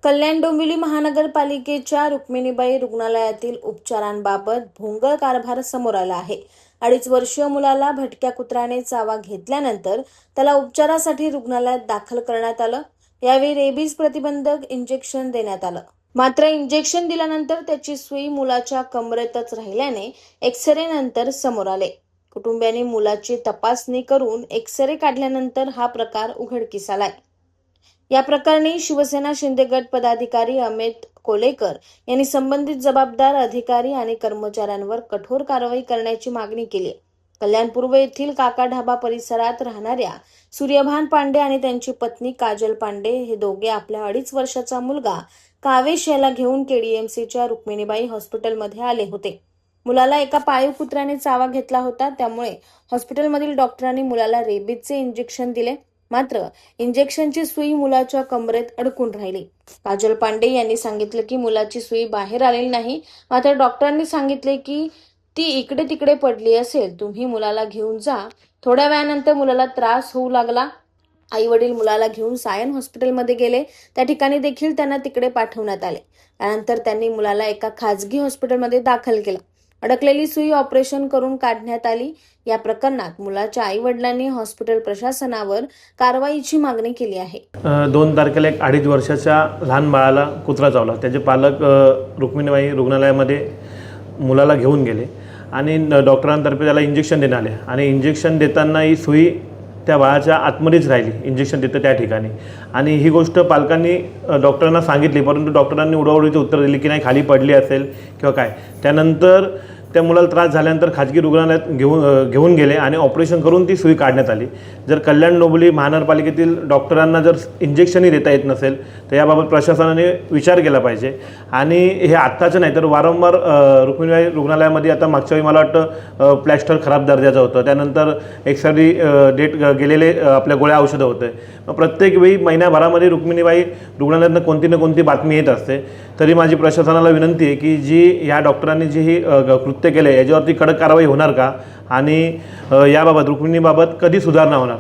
कल्याण डोंबिवली महानगरपालिकेच्या रुक्मिणीबाई रुग्णालयातील उपचारांबाबत भोंगळ कारभार समोर आला आहे। 2.5 वर्षीय मुलाला भटक्या कुत्र्याने चावा घेतल्यानंतर त्याला उपचारासाठी रुग्णालयात दाखल करण्यात आलं। यावेळी रेबीज प्रतिबंधक इंजेक्शन देण्यात आलं। मात्र इंजेक्शन दिल्यानंतर त्याची सुई मुलाच्या कमरेतच राहिल्याने एक्स-रे नंतर समोर आले। कुटुंबियांनी मुलाची तपासणी करून एक्स-रे काढल्यानंतर हा प्रकार उघडकीस आलाय। या प्रकरणी शिवसेना शिंदे गट पदाधिकारी अमित कोलेकर यांनी संबंधित जबाबदार अधिकारी आणि कर्मचाऱ्यांवर कठोर कारवाई करण्याची मागणी केली। कल्याण पूर्व येथील काका ढाबा परिसरात राहणाऱ्या सूर्यभान पांडे आणि त्यांची पत्नी काजल पांडे हे दोघे आपल्या 2.5 वर्षाचा मुलगा कावेश याला घेऊन केडीएमसीच्या रुक्मिणीबाई हॉस्पिटलमध्ये आले होते। मुलाला एका पाळीव कुत्र्याने चावा घेतला होता, त्यामुळे हॉस्पिटलमधील डॉक्टरांनी मुलाला रेबीजचे इंजेक्शन दिले। मात्र इंजेक्शनची सुई मुलाच्या कमरेत अडकून राहिली। काजल पांडे यांनी सांगितलं की मुलाची सुई बाहेर आलेली नाही, मात्र डॉक्टरांनी सांगितले की ती इकडे तिकडे पडली असेल, तुम्ही मुलाला घेऊन जा। थोड्या वेळानंतर मुलाला त्रास होऊ लागला। आई वडील मुलाला घेऊन सायन हॉस्पिटलमध्ये गेले, त्या ठिकाणी देखील त्यांना तिकडे पाठवण्यात आले। त्यानंतर त्यांनी मुलाला एका खाजगी हॉस्पिटलमध्ये दाखल केलं। अडकलेली सुई ऑपरेशन करून काढण्यात आली। या प्रकरणात मुलाच्या आई वडिलांनी हॉस्पिटल प्रशासनावर कारवाईची मागणी केली आहे। 2 तारखेला एक 2.5 वर्षाच्या लहान बाळाला कुत्रा चावला। त्याचे पालक रुक्मिणीबाई रुग्णालयामध्ये मुलाला घेऊन गेले आणि डॉक्टरांतर्फे त्याला इंजेक्शन देण्यात आले आणि इंजेक्शन देताना ही सुई त्या बाळाच्या आतमध्येच राहिली, इंजेक्शन देतं त्या ठिकाणी। आणि ही गोष्ट पालकांनी डॉक्टरांना सांगितली, परंतु डॉक्टरांनी उडवाउडवीची उत्तर दिली की नाही, खाली पडली असेल किंवा काय। त्यानंतर त्या मुलाला त्रास झाल्यानंतर खाजगी रुग्णालयात घेऊन गेले आणि ऑपरेशन करून ती सुई काढण्यात आली। जर कल्याण डोंबिवली महानगरपालिकेतील डॉक्टरांना जर इंजेक्शनही देता येत नसेल तर याबाबत प्रशासनाने विचार केला पाहिजे। आणि हे आत्ताचं नाही तर वारंवार रुक्मिणीबाई रुग्णालयामध्ये आता मागच्या वेळी मला वाटतं प्लॅस्टर खराब दर्जाचं होतं, त्यानंतर एक्सपायरी डेट गेलेले आपल्या गोळ्या औषधं होते। प्रत्येक वेळी महिन्याभरामध्ये रुक्मिणीबाई रुग्णालयातनं कोणती ना कोणती बातमी येत असते। तरी माझी प्रशासनाला विनंती आहे की जी या डॉक्टरांनी जी ही कृत्य केले याच्यावरती कडक कारवाई होणार का आणि याबाबत रुक्मिणीबाबत कधी सुधारणा होणार।